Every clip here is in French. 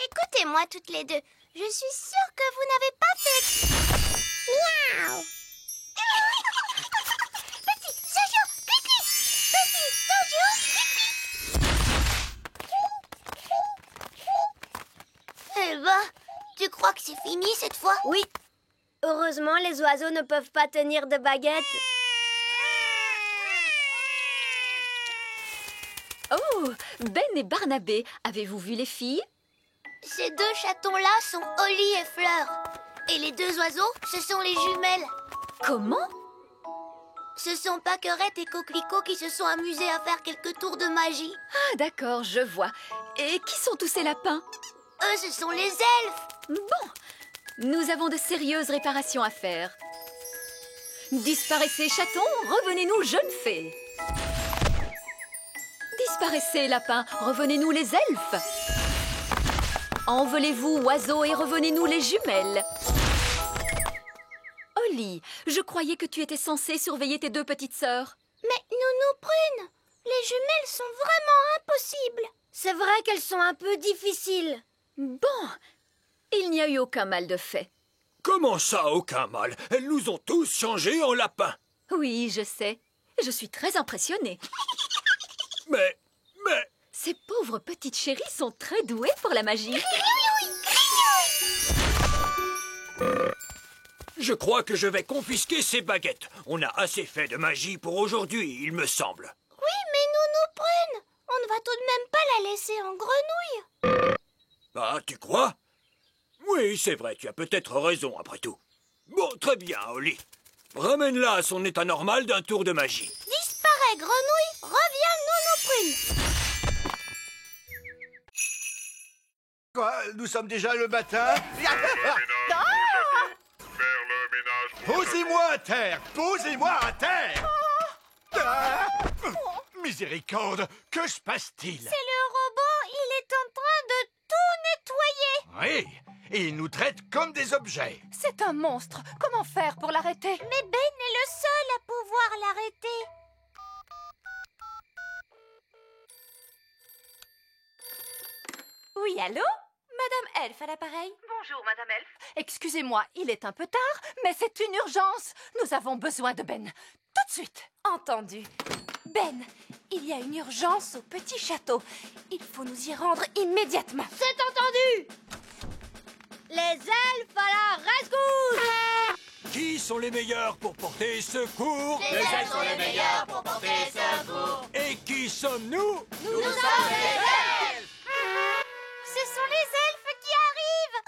Écoutez-moi toutes les deux. Je suis sûre que vous n'avez pas fait... Miaou. Petit Sergio, Pipi. Petit Sergio, Pipi. Eh ben, tu crois que c'est fini cette fois? Oui. Heureusement, les oiseaux ne peuvent pas tenir de baguette. Oh, Ben et Barnabé, avez-vous vu les filles? Ces deux chatons-là sont Holly et Fleur. Et les deux oiseaux, ce sont les jumelles. Comment? Ce sont Pâquerette et Coquelicot qui se sont amusés à faire quelques tours de magie. Ah, d'accord, je vois. Et qui sont tous ces lapins? Eux, ce sont les elfes. Bon, nous avons de sérieuses réparations à faire. Disparaissez, chatons, revenez-nous, jeunes fées. Disparaissez, lapins, revenez-nous, les elfes. Envolez-vous, oiseaux, et revenez-nous, les jumelles. Holly, je croyais que tu étais censée surveiller tes deux petites sœurs. Mais Nounou Prune, les jumelles sont vraiment impossibles. C'est vrai qu'elles sont un peu difficiles. Bon, il n'y a eu aucun mal de fait. Comment ça, aucun mal? Elles nous ont tous changés en lapins. Oui, je sais. Je suis très impressionnée. Mais... Ces pauvres petites chéries sont très douées pour la magie. Je crois que je vais confisquer ces baguettes. On a assez fait de magie pour aujourd'hui, il me semble. Oui, mais Nounou Prune, on ne va tout de même pas la laisser en grenouille. Ah, tu crois? Oui, c'est vrai, tu as peut-être raison après tout. Bon, très bien, Holly. Ramène-la à son état normal d'un tour de magie. Disparaît grenouille, reviens Nounou Prune. Quoi? Nous sommes déjà le matin? Posez-moi à terre! Posez-moi à terre! Ah! Miséricorde! Que se passe-t-il? C'est le robot, il est en train de tout nettoyer. Oui, et il nous traite comme des objets. C'est un monstre. Comment faire pour l'arrêter? Mais Ben est le seul à pouvoir l'arrêter. Oui, allô? Madame Elf à l'appareil? Bonjour, Madame Elf. Excusez-moi, il est un peu tard, mais c'est une urgence. Nous avons besoin de Ben. Tout de suite. Entendu. Ben, il y a une urgence au petit château. Il faut nous y rendre immédiatement. C'est entendu! Les elfes à la rescousse! Qui sont les meilleurs pour porter secours? Les elfes sont les meilleurs pour porter secours. Et qui sommes-nous? Nous sommes les elfes. Ce sont les elfes qui arrivent.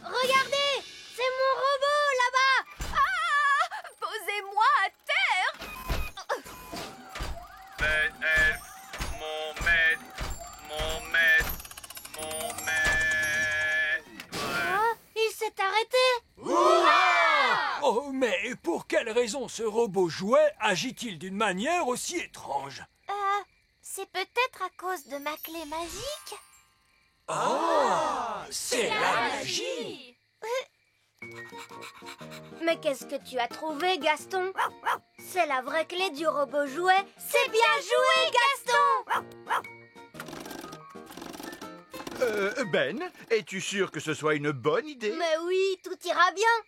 Regardez! C'est mon robot, là-bas! Ah! Posez-moi à terre! Ben Elf, mon maître. Ah, il s'est arrêté! Oh, mais pour quelle raison ce robot jouet agit-il d'une manière aussi étrange? C'est peut-être à cause de ma clé magique. C'est la magie! Mais qu'est-ce que tu as trouvé, Gaston? C'est la vraie clé du robot jouet. C'est bien joué, Gaston! Ben, es-tu sûr que ce soit une bonne idée? Mais oui, tout ira bien.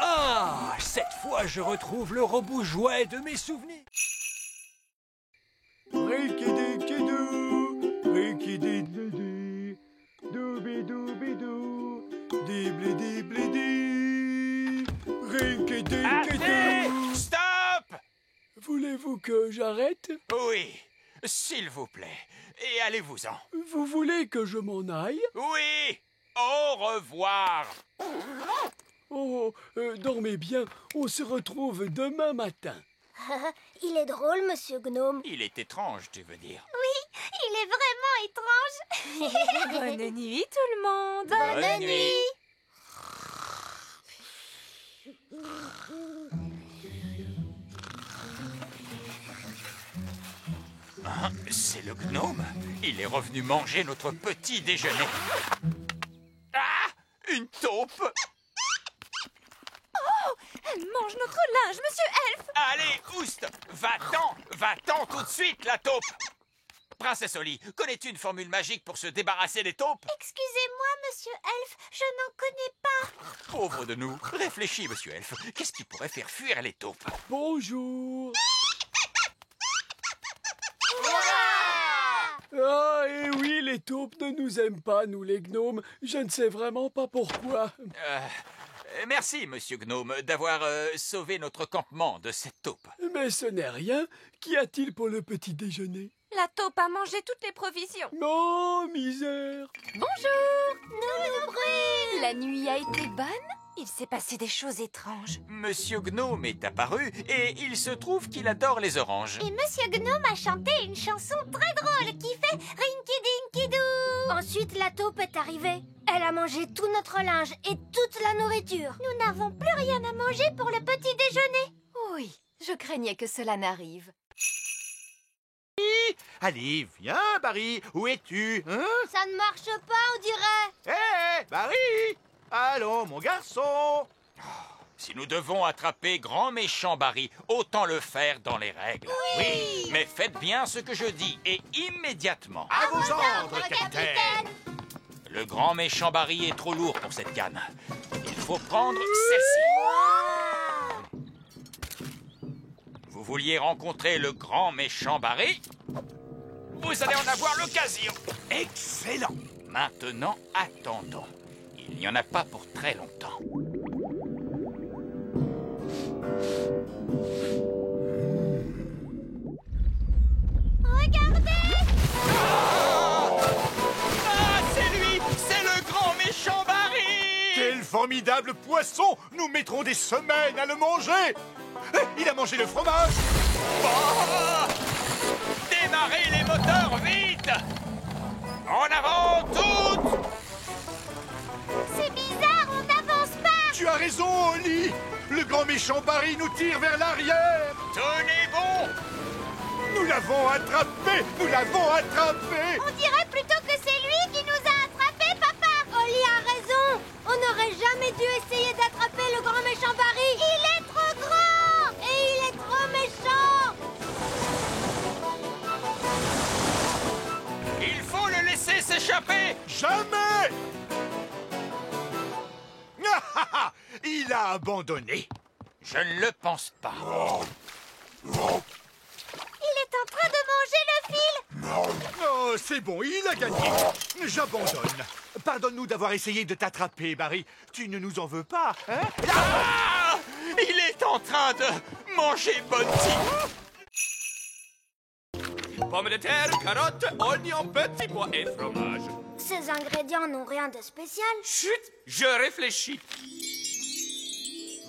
Ah, cette fois je retrouve le robot jouet de mes souvenirs. Rikidikidou, rikidididi, doubidou-bidou, dibli-dibli-di, rikidikidou. Stop! Voulez-vous que j'arrête? Oui, s'il vous plaît. Et allez-vous-en. Vous voulez que je m'en aille? Oui! Au revoir! Oh, dormez bien, on se retrouve demain matin. Il est drôle, Monsieur Gnome. Il est étrange, tu veux dire. Il est vraiment étrange. Bonne nuit, tout le monde. Bonne nuit. Hein, c'est le gnome. Il est revenu manger notre petit déjeuner. Ah! Une taupe! Elle mange notre linge, Monsieur Elf. Allez, Oust, va-t'en tout de suite, la taupe. Princesse Holly, connais-tu une formule magique pour se débarrasser des taupes? Excusez-moi, monsieur Elf, je n'en connais pas. Pauvre de nous. Réfléchis, monsieur Elf. Qu'est-ce qui pourrait faire fuir les taupes? Bonjour. Ah, et oui, les taupes ne nous aiment pas, nous les gnomes. Je ne sais vraiment pas pourquoi. Merci, monsieur Gnome, d'avoir sauvé notre campement de cette taupe. Mais ce n'est rien. Qu'y a-t-il pour le petit déjeuner? La taupe a mangé toutes les provisions. Oh, misère! Bonjour. La nuit a été bonne? Il s'est passé des choses étranges. Monsieur Gnome est apparu et il se trouve qu'il adore les oranges. Et monsieur Gnome a chanté une chanson très drôle qui fait Rinky-Dinky-Doo. Ensuite, la taupe est arrivée. Elle a mangé tout notre linge et toute la nourriture. Nous n'avons plus rien à manger pour le petit déjeuner. Oui, je craignais que cela n'arrive. Allez, viens, Barry. Où es-tu, hein? Ça ne marche pas, on dirait. Hé, Barry! Allons, mon garçon! Si nous devons attraper grand méchant Barry, autant le faire dans les règles. Oui. Mais faites bien ce que je dis et immédiatement. À vos ordres, capitaine! Le grand méchant Barry est trop lourd pour cette canne. Il faut prendre celle-ci. Vous vouliez rencontrer le grand méchant Barry? Vous allez en avoir l'occasion. Excellent. Maintenant, attendons. Il n'y en a pas pour très longtemps. Regardez! Ah, c'est lui! C'est le grand méchant Barry! Quel formidable poisson! Nous mettrons des semaines à le manger! Il a mangé le fromage! Oh! Démarrez les moteurs vite! En avant toutes! C'est bizarre, on n'avance pas! Tu as raison, Holly! Le grand méchant Barry nous tire vers l'arrière! Tenez bon! Nous l'avons attrapé! Nous l'avons attrapé! On dirait plutôt que c'est lui qui nous a attrapés, papa! Holly a raison! On n'aurait jamais dû essayer d'attraper le grand méchant Barry! Il est trop grand! Et il est trop méchant! Il faut le laisser s'échapper! Jamais! Il a abandonné. Je ne le pense pas. Il est en train de manger le fil! Oh, c'est bon, il a gagné. J'abandonne. Pardonne-nous d'avoir essayé de t'attraper, Barry. Tu ne nous en veux pas, hein? Ah! Il est en train de manger Bonty. Pommes de terre, carottes, oignons, petits pois et fromage. Ces ingrédients n'ont rien de spécial. Chut, je réfléchis.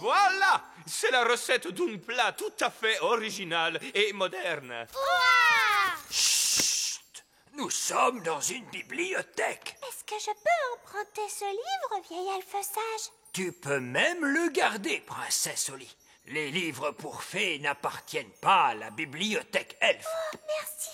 Voilà, c'est la recette d'un plat tout à fait original et moderne. Ouah! Chut! Nous sommes dans une bibliothèque. Est-ce que je peux emprunter ce livre, vieil elfe sage? Tu peux même le garder, princesse Holly. Les livres pour fées n'appartiennent pas à la bibliothèque elfe. Oh, merci.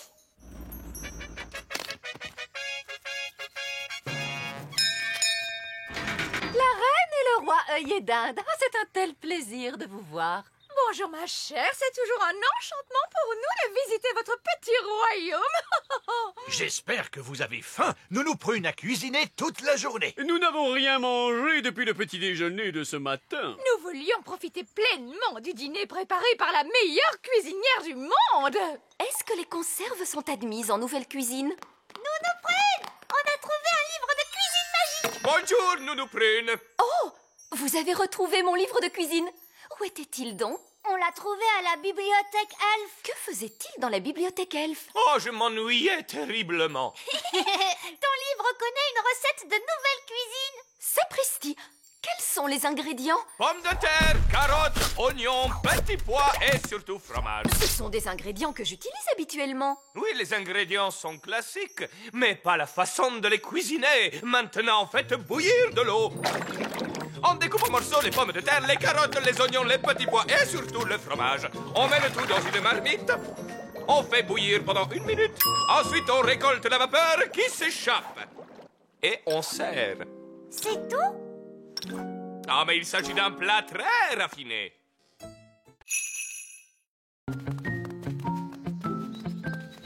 La reine et le roi œillet d'Inde. Ah, c'est un tel plaisir de vous voir. Bonjour ma chère, c'est toujours un enchantement pour nous de visiter votre petit royaume. J'espère que vous avez faim. Nous nous prûmes à cuisiner toute la journée. Nous n'avons rien mangé depuis le petit déjeuner de ce matin. Nous voulions profiter pleinement du dîner préparé par la meilleure cuisinière du monde. Est-ce que les conserves sont admises en nouvelle cuisine? Nounou Prune, on a trouvé un livre de cuisine magique. Bonjour, Nounou Prune. Oh! Vous avez retrouvé mon livre de cuisine. Où était-il donc? On l'a trouvé à la bibliothèque elfe. Que faisait-il dans la bibliothèque elfe? Oh, je m'ennuyais terriblement. Ton livre connaît une recette de nouvelle cuisine. Sapristi! Quels sont les ingrédients? Pommes de terre, carottes, oignons, petits pois et surtout fromage. Ce sont des ingrédients que j'utilise habituellement. Oui, les ingrédients sont classiques, mais pas la façon de les cuisiner. Maintenant, faites bouillir de l'eau. On découpe en morceaux les pommes de terre, les carottes, les oignons, les petits pois et surtout le fromage. On met le tout dans une marmite. On fait bouillir pendant 1 minute. Ensuite, on récolte la vapeur qui s'échappe. Et on sert. C'est tout? Ah, mais il s'agit d'un plat très raffiné.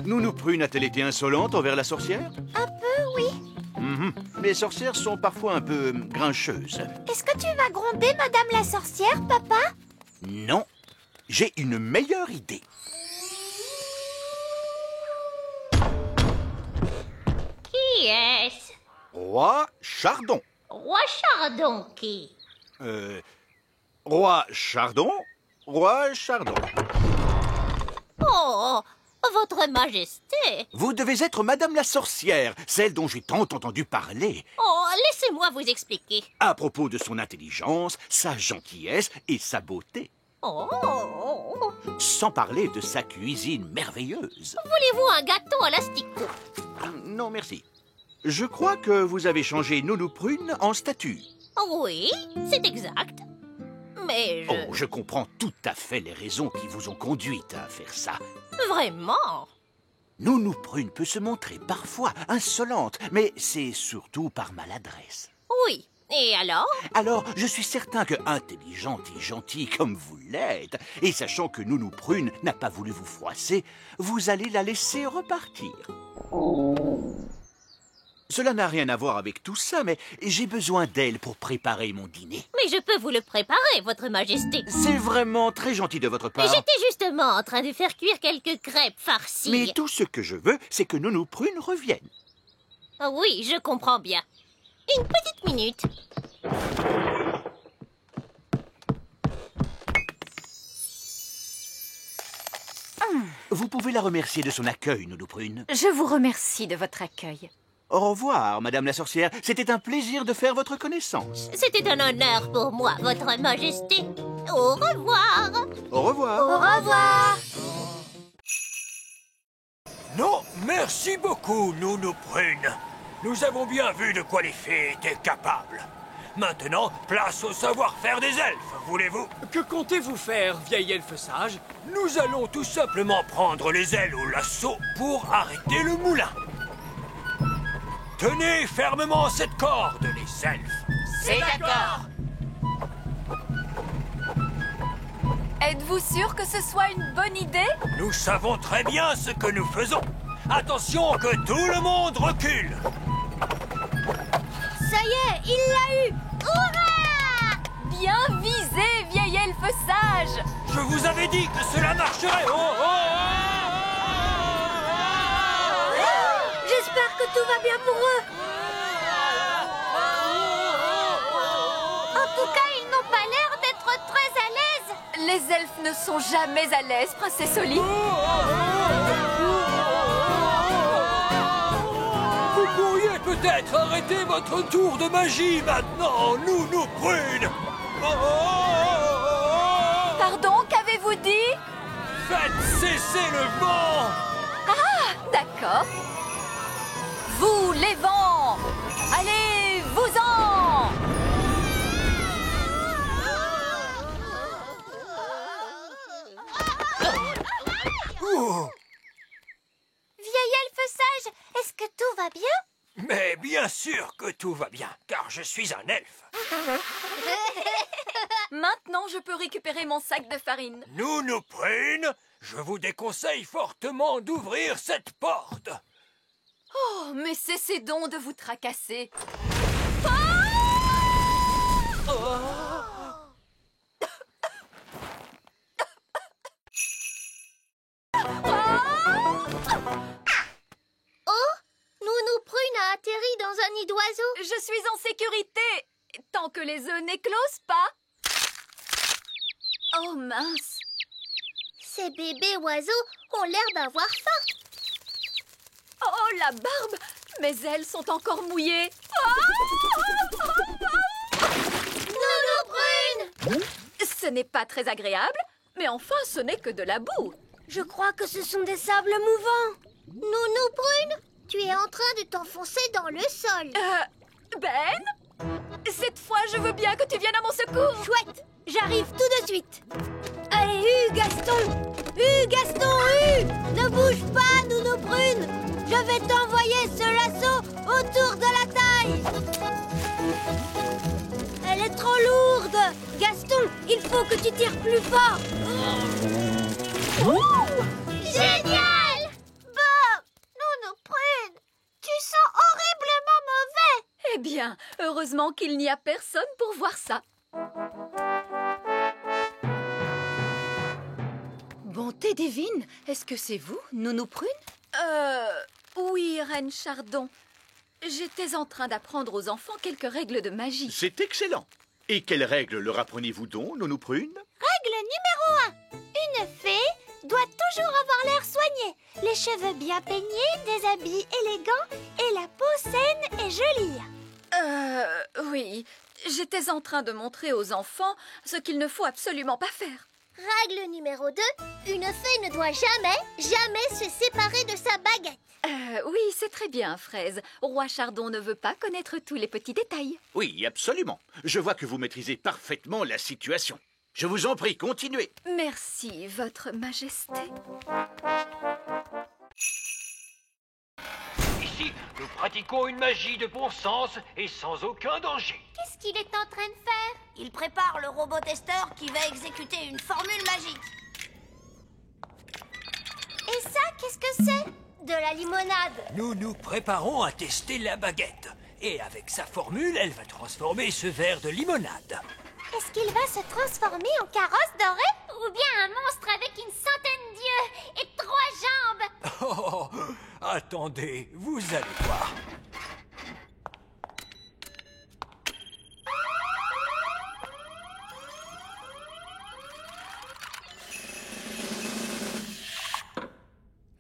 Nounou Prune a-t-elle été insolente envers la sorcière? Un peu, oui. Les sorcières sont parfois un peu grincheuses. Est-ce que tu vas gronder Madame la sorcière, papa? Non, j'ai une meilleure idée. Qui est-ce? Roi Chardon. Roi Chardon qui? Roi Chardon. Roi Chardon. Oh, votre majesté. Vous devez être Madame la sorcière, celle dont j'ai tant entendu parler. Oh, laissez-moi vous expliquer. À propos de son intelligence, sa gentillesse et sa beauté. Oh, Sans parler de sa cuisine merveilleuse. voulez-vous un gâteau à l'asticot? Non, merci. Je crois que vous avez changé Nounou Prune en statue. Oui, c'est exact. Mais Oh, je comprends tout à fait les raisons qui vous ont conduite à faire ça. Vraiment? Nounou Prune peut se montrer parfois insolente, mais c'est surtout par maladresse. Oui. Et alors? Alors, je suis certain que intelligente et gentille comme vous l'êtes, et sachant que Nounou Prune n'a pas voulu vous froisser, vous allez la laisser repartir. Cela n'a rien à voir avec tout ça, mais j'ai besoin d'elle pour préparer mon dîner. Mais je peux vous le préparer, votre majesté. C'est vraiment très gentil de votre part. J'étais justement en train de faire cuire quelques crêpes farcies. Mais tout ce que je veux, c'est que Nounou Prune revienne. Oui, je comprends bien. Une petite minute. Vous pouvez la remercier de son accueil, Nounou Prune. Je vous remercie de votre accueil. Au revoir, Madame la sorcière. C'était un plaisir de faire votre connaissance. C'était un honneur pour moi, votre majesté. Au revoir. Au revoir. Au revoir. Non, merci beaucoup, Nounou Prune. Nous avons bien vu de quoi les fées étaient capables. Maintenant, place au savoir-faire des elfes, voulez-vous? Que comptez-vous faire, vieil elfe sage? Nous allons tout simplement prendre les ailes au lasso pour arrêter le moulin. Tenez fermement cette corde, les elfes. C'est d'accord. Êtes-vous sûr que ce soit une bonne idée? Nous savons très bien ce que nous faisons. Attention que tout le monde recule. Ça y est, il l'a eu. Hurrah! Bien visé, vieil elfe sage! Je vous avais dit que cela marcherait. Oh, oh, J'espère que tout va bien pour eux. En tout cas, ils n'ont pas l'air d'être très à l'aise. Les elfes ne sont jamais à l'aise, princesse Oli. Vous pourriez peut-être arrêter votre tour de magie maintenant, Nounou Prune. Pardon, qu'avez-vous dit? Faites cesser le vent. Ah, d'accord. Vous, les vents, allez-vous-en! Vieil elfe sage, est-ce que tout va bien? Mais bien sûr que tout va bien, car je suis un elfe. Maintenant, je peux récupérer mon sac de farine. Nounou Prune, je vous déconseille fortement d'ouvrir cette porte. Oh, mais cessez donc de vous tracasser. Oh, Nounou Prune a atterri dans un nid d'oiseaux. Je suis en sécurité, tant que les œufs n'éclosent pas. Oh mince. Ces bébés oiseaux ont l'air d'avoir faim. Oh, la barbe! Mes ailes sont encore mouillées. Nounou Prune! Ce n'est pas très agréable, mais enfin, ce n'est que de la boue. Je crois que ce sont des sables mouvants. Nounou Prune, tu es en train de t'enfoncer dans le sol. Ben? Cette fois, je veux bien que tu viennes à mon secours. Chouette, j'arrive tout de suite. Allez, Gaston! Gaston, ne bouge pas, Nounou Prune. Je vais t'envoyer ce lasso autour de la taille. Elle est trop lourde. Gaston, il faut que tu tires plus fort. Génial! Bob, Nounou Prune, tu sens horriblement mauvais. Eh bien, heureusement qu'il n'y a personne pour voir ça. Bonté divine, est-ce que c'est vous, Nounou Prune? Oui, Reine Chardon. J'étais en train d'apprendre aux enfants quelques règles de magie. C'est excellent. Et quelles règles leur apprenez-vous donc, Nounou Prune? Règle numéro 1. Une fée doit toujours avoir l'air soigné, les cheveux bien peignés, des habits élégants et la peau saine et jolie. Oui. J'étais en train de montrer aux enfants ce qu'il ne faut absolument pas faire. Règle numéro 2. Une fée ne doit jamais se séparer de sa baguette. Oui, c'est très bien, Fraise. Roi Chardon ne veut pas connaître tous les petits détails. Oui, absolument. Je vois que vous maîtrisez parfaitement la situation. Je vous en prie, continuez. Merci, Votre Majesté. Ici, nous pratiquons une magie de bon sens et sans aucun danger. Qu'est-ce qu'il est en train de faire? Il prépare le robot testeur qui va exécuter une formule magique. Et ça, qu'est-ce que c'est? De la limonade. Nous nous préparons à tester la baguette. Et avec sa formule, elle va transformer ce verre de limonade. Est-ce qu'il va se transformer en carrosse dorée? Ou bien un monstre avec une centaine d'yeux et 3 jambes? Oh, attendez, vous allez voir.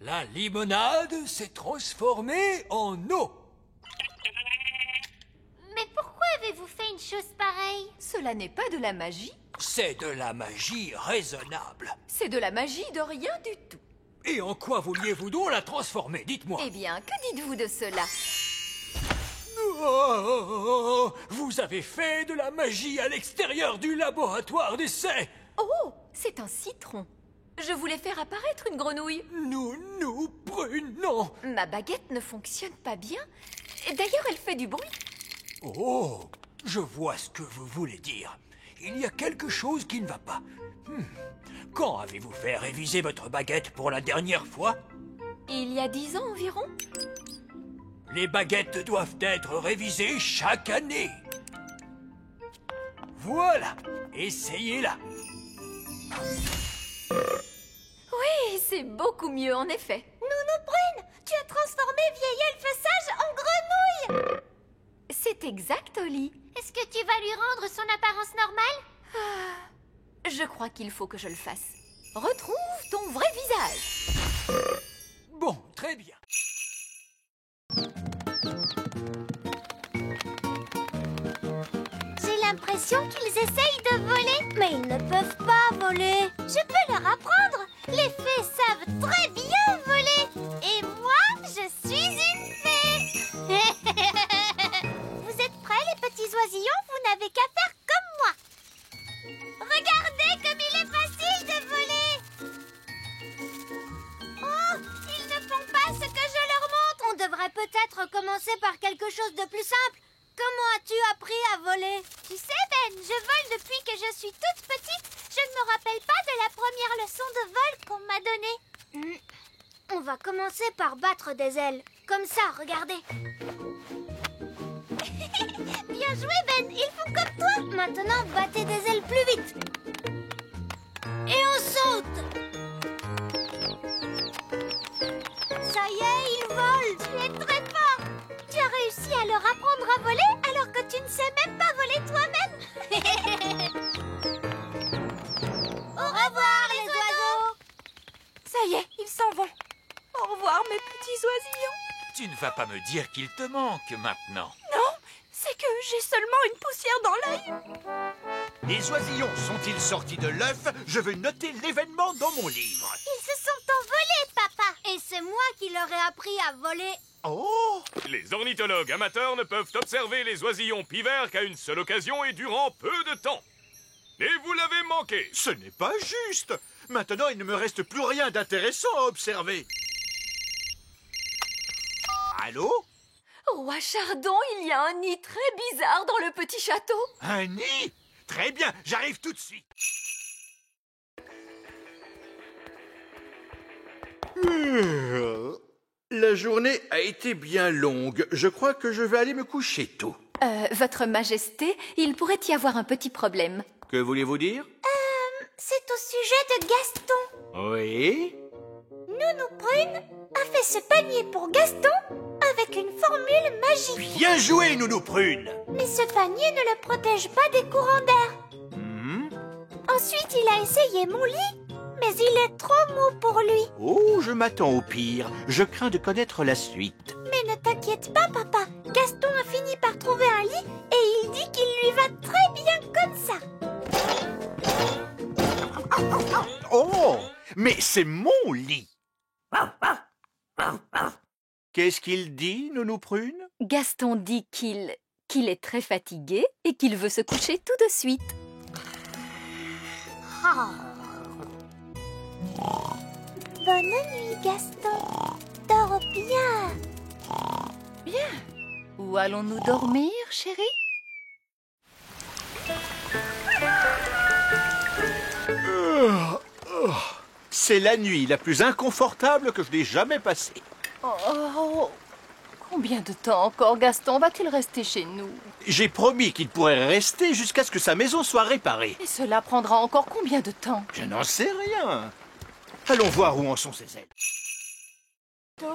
La limonade s'est transformée en eau. Mais pourquoi avez-vous fait une chose pareille? Cela n'est pas de la magie, C'est de la magie raisonnable. c'est de la magie de rien du tout. Et en quoi vouliez-vous donc la transformer? Dites-moi. Eh bien, que dites-vous de cela? Oh, vous avez fait de la magie à l'extérieur du laboratoire d'essai. Oh, c'est un citron. Je voulais faire apparaître une grenouille. Nounou Prune, non. Ma baguette ne fonctionne pas bien. D'ailleurs, elle fait du bruit. Oh, je vois ce que vous voulez dire. Il y a quelque chose qui ne va pas. Quand avez-vous fait réviser votre baguette pour la dernière fois? Il y a 10 ans environ. Les baguettes doivent être révisées chaque année. Voilà, essayez-la. Oui, c'est beaucoup mieux en effet. Nounou Prune, tu as transformé vieil elfe sage en grenouille. C'est exact, Oli. Est-ce que tu vas lui rendre son apparence normale? Je crois qu'il faut que je le fasse. Retrouve ton vrai visage. Bon, très bien. J'ai l'impression qu'ils essayent de voler, mais ils ne peuvent pas voler. Je peux leur apprendre. Les fées savent très bien voler. Et moi, je suis une fée. Vous êtes prêts, les petits oisillons? Vous n'avez qu'à faire comme moi. Regardez comme il est facile de voler. Oh, ils ne font pas ce que je leur montre. On devrait peut-être commencer par quelque chose de plus simple. Comment as-tu appris à voler? Tu sais, Ben, je vole depuis que je suis toute petite. Je ne me rappelle pas de la première leçon de vol qu'on m'a donnée. On va commencer par battre des ailes. Comme ça, regardez. Bien joué, Ben. Ils font comme toi. Maintenant, battez des ailes plus vite. Et on saute. Ça y est, ils volent. Tu es très fort. Tu as réussi à leur apprendre à voler alors que tu ne sais même pas voler toi-même. Au revoir, les oiseaux. Ça y est, ils s'en vont. Au revoir, mes petits oisillons. Tu ne vas pas me dire qu'il te manque maintenant. Non, c'est que j'ai seulement une poussière dans l'œil. Les oisillons sont-ils sortis de l'œuf? Je veux noter l'événement dans mon livre. Ils se sont envolés, papa. Et c'est moi qui leur ai appris à voler. Oh! Les ornithologues amateurs ne peuvent observer les oisillons pivers qu'à une seule occasion et durant peu de temps. Et vous l'avez manqué. Ce n'est pas juste. Maintenant, il ne me reste plus rien d'intéressant à observer. Allô? Roi Chardon, il y a un nid très bizarre dans le petit château. Un nid? Très bien, j'arrive tout de suite. La journée a été bien longue. Je crois que je vais aller me coucher tôt. Votre Majesté, il pourrait y avoir un petit problème. Que voulez-vous dire? C'est au sujet de Gaston. Oui? Nounou Prune a fait ce panier pour Gaston avec une formule magique. Bien joué, Nounou Prune! Mais ce panier ne le protège pas des courants d'air. Ensuite, il a essayé mon lit, mais il est trop mou pour lui. Oh, je m'attends au pire. Je crains de connaître la suite. Mais ne t'inquiète pas, papa. Gaston a fini par trouver un lit et il dit qu'il lui va très bien comme ça. Oh! Mais c'est mon lit! Qu'est-ce qu'il dit, Nounou Prune? Gaston dit qu'il est très fatigué et qu'il veut se coucher tout de suite. Bonne nuit, Gaston. Dors bien. Bien. Où allons-nous dormir, chérie? C'est la nuit la plus inconfortable que je n'ai jamais passée. Oh, combien de temps encore Gaston va-t-il rester chez nous? J'ai promis qu'il pourrait rester jusqu'à ce que sa maison soit réparée. Et cela prendra encore combien de temps? Je n'en sais rien. Allons voir où en sont ses ailes.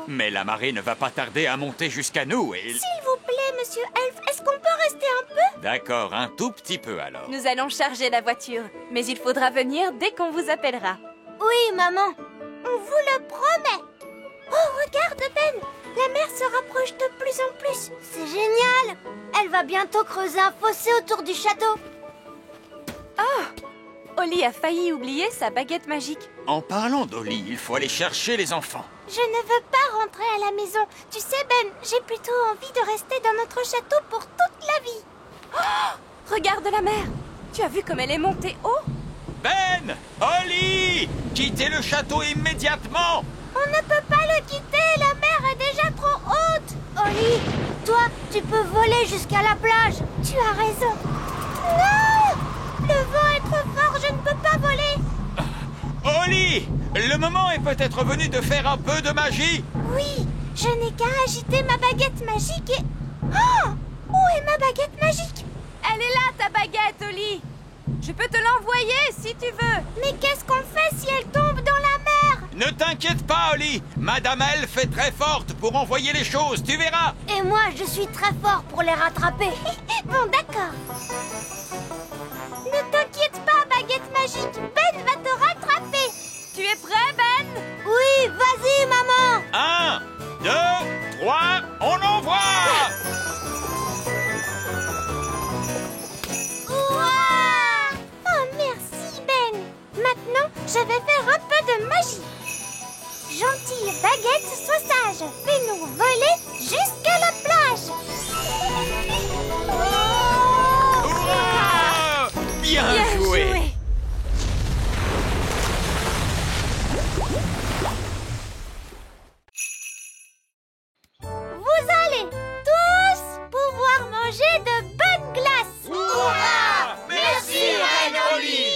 Mais la marée ne va pas tarder à monter jusqu'à nous et... S'il vous plaît, monsieur Elf, est-ce qu'on peut rester un peu? D'accord, un tout petit peu alors. Nous allons charger la voiture, mais il faudra venir dès qu'on vous appellera. Oui, maman. On vous le promet. Oh, regarde, Ben. La mer se rapproche de plus en plus. C'est génial. Elle va bientôt creuser un fossé autour du château. Oli a failli oublier sa baguette magique. En parlant d'Oli, il faut aller chercher les enfants. Je ne veux pas rentrer à la maison. Tu sais, Ben, j'ai plutôt envie de rester dans notre château pour toute la vie. Oh, regarde la mer. Tu as vu comme elle est montée haut? Ben! Oli! Quittez le château immédiatement! On ne peut pas le quitter. La mer est déjà trop haute. Oli, toi, tu peux voler jusqu'à la plage. Tu as raison. Non! Le vent est trop fort, je ne peux pas voler. Oli! Le moment est peut-être venu de faire un peu de magie. Oui, je n'ai qu'à agiter ma baguette magique et... Oh! Où est ma baguette magique? Elle est là, ta baguette, Oli. Je peux te l'envoyer si tu veux. Mais qu'est-ce qu'on fait si elle tombe dans la mer? Ne t'inquiète pas, Oli. Madame Elf est très forte pour envoyer les choses, tu verras. Et moi, je suis très fort pour les rattraper. Bon, d'accord. Ne t'inquiète pas, baguette magique. Ben va te rattraper. Tu es prêt, Ben? Oui, vas-y, maman. 1, 2, 3, on envoie! Ouah! Oh, merci, Ben. Maintenant, je vais faire un peu de magie. Gentille baguette, sois sage. Fais-nous voler jusqu'à la plage. Hurrah! Bien joué! Vous allez tous pouvoir manger de bonnes glaces. Hurrah! Merci, Reine Oli!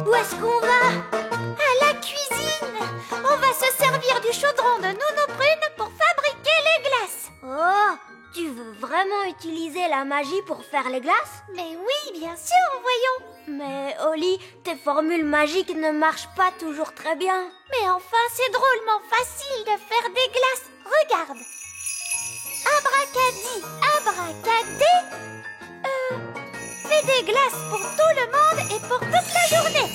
Où est-ce qu'on va? À la cuisine. On va se servir du chaudron de Nounou Prune pour fabriquer les glaces. Oh, tu veux vraiment utiliser la magie pour faire les glaces? Mais oui, bien sûr, voyons. Mais Oli, tes formules magiques ne marchent pas toujours très bien. Mais enfin, c'est drôlement facile de faire des glaces. Regarde. Abracadi, abracadé. Fais des glaces pour tout le monde et pour toute la journée.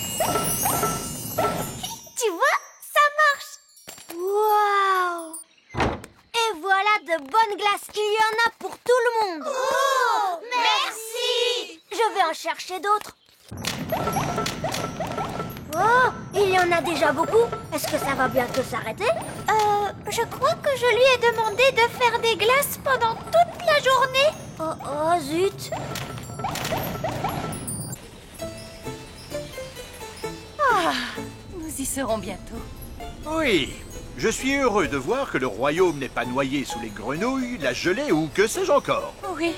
Tu vois, ça marche. Waouh! Et voilà de bonnes glaces. Il y en a pour tout le monde. Oh, merci. Je vais en chercher d'autres. Oh, il y en a déjà beaucoup. Est-ce que ça va bientôt s'arrêter? Je crois que je lui ai demandé de faire des glaces pendant toute la journée. Oh, zut. Nous y serons bientôt. Oui, je suis heureux de voir que le royaume n'est pas noyé sous les grenouilles, la gelée ou que sais-je encore. Oui.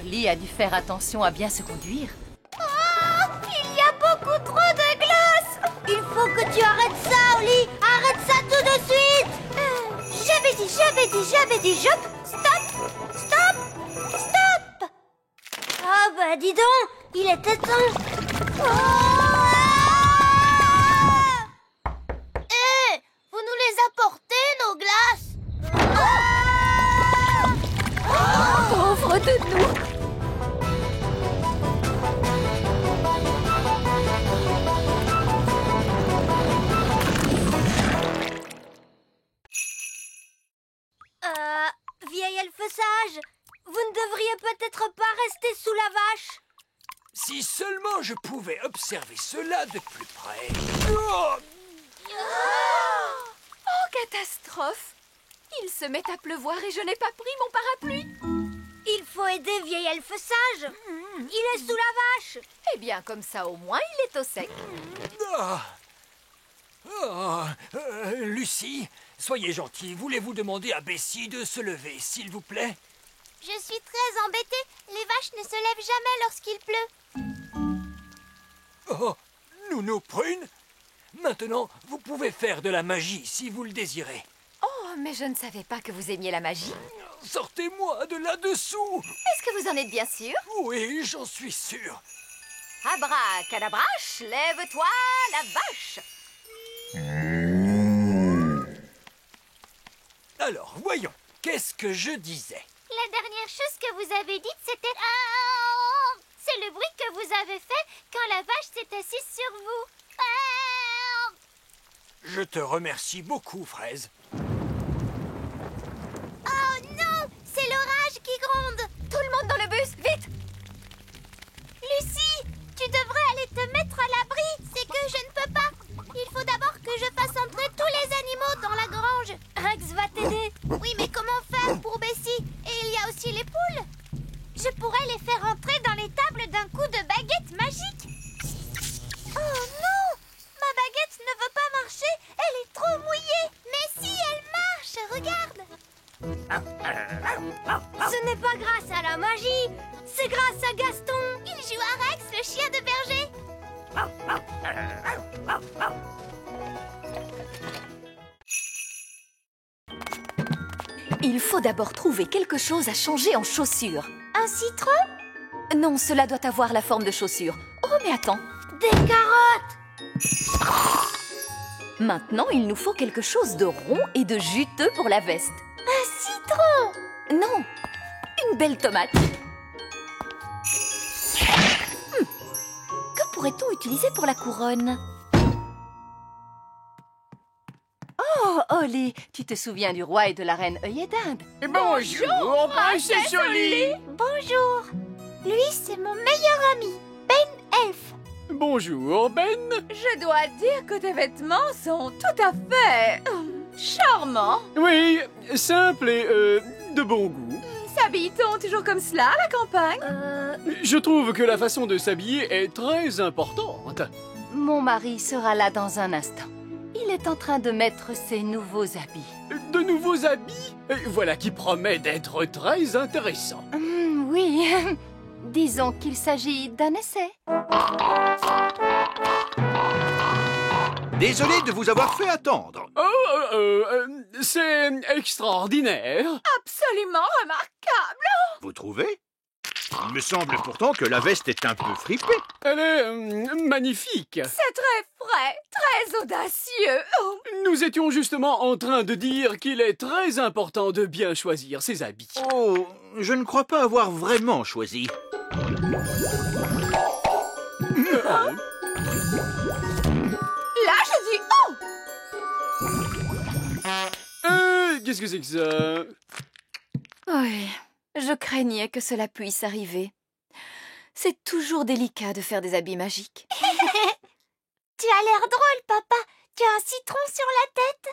Oli a dû faire attention à bien se conduire. Oh, il y a beaucoup trop de glace. Il faut que tu arrêtes ça, Oli. Arrête ça tout de suite. J'avais dit, stop. Ah bah dis donc, il était temps. Hé, vous nous les apportez, nos glaces? Pauvre de nous! Vieil elfe sage, vous ne devriez peut-être pas rester sous la vache. Si seulement je pouvais observer cela de plus près. Oh, Oh, catastrophe! Il se met à pleuvoir et je n'ai pas pris mon parapluie. Il faut aider vieil elfe sage. Il est sous la vache. Eh bien, comme ça, au moins, il est au sec. Lucie, soyez gentille. Voulez-vous demander à Bessie de se lever, s'il vous plaît? Je suis très embêtée. Les vaches ne se lèvent jamais lorsqu'il pleut. Oh, Nounou Prune, maintenant, vous pouvez faire de la magie si vous le désirez. Oh, mais je ne savais pas que vous aimiez la magie. Sortez-moi de là-dessous. Est-ce que vous en êtes bien sûr? Oui, j'en suis sûr. Abracadabrache, lève-toi, la vache! Alors, voyons, qu'est-ce que je disais? La dernière chose que vous avez dite, c'était... C'est le bruit que vous avez fait quand la vache s'est assise sur vous. Je te remercie beaucoup, Fraise. Oh non! C'est l'orage qui gronde! Tout le monde dans le bus, vite! Lucie, tu devrais aller te mettre à l'abri. C'est que je ne peux pas. Il faut d'abord que je fasse entrer tous les animaux dans la grange. Rex va t'aider. Oui, mais comment faire pour Bessie? Et il y a aussi les poules. Je pourrais les faire entrer dans l'étable d'un coup de baguette magique. Oh non! Ma baguette ne veut pas marcher. Elle est trop mouillée. Mais si, elle marche. Regarde. Ce n'est pas grâce à la magie, c'est grâce à Gaston. Il joue à Rex, le chien de berger. Il faut d'abord trouver quelque chose à changer en chaussures. Un citron? Non, cela doit avoir la forme de chaussures. Oh, mais attends. Des carottes. Maintenant, il nous faut quelque chose de rond et de juteux pour la veste. Un citron? Non, une belle tomate. Que pourrait-on utiliser pour la couronne? Oh, Oli, tu te souviens du roi et de la reine œillet d'Inde? Bonjour, princesse Oli. Bonjour. Lui, c'est mon meilleur ami, Ben Elf. Bonjour, Ben. Je dois dire que tes vêtements sont tout à fait... charmants. Oui, simple et de bon goût. S'habille-t-on toujours comme cela à la campagne? Je trouve que la façon de s'habiller est très importante. Mon mari sera là dans un instant. Il est en train de mettre ses nouveaux habits. De nouveaux habits? Voilà qui promet d'être très intéressant. Oui, disons qu'il s'agit d'un essai. Désolé de vous avoir fait attendre. C'est extraordinaire. Absolument remarquable. Vous trouvez? Il me semble pourtant que la veste est un peu fripée. Elle est magnifique. C'est très frais, très audacieux. Oh. Nous étions justement en train de dire qu'il est très important de bien choisir ses habits. Oh, je ne crois pas avoir vraiment choisi. Là, je dis oh! Qu'est-ce que c'est que ça? Oui, je craignais que cela puisse arriver. C'est toujours délicat de faire des habits magiques. Tu as l'air drôle, papa. Tu as un citron sur la tête.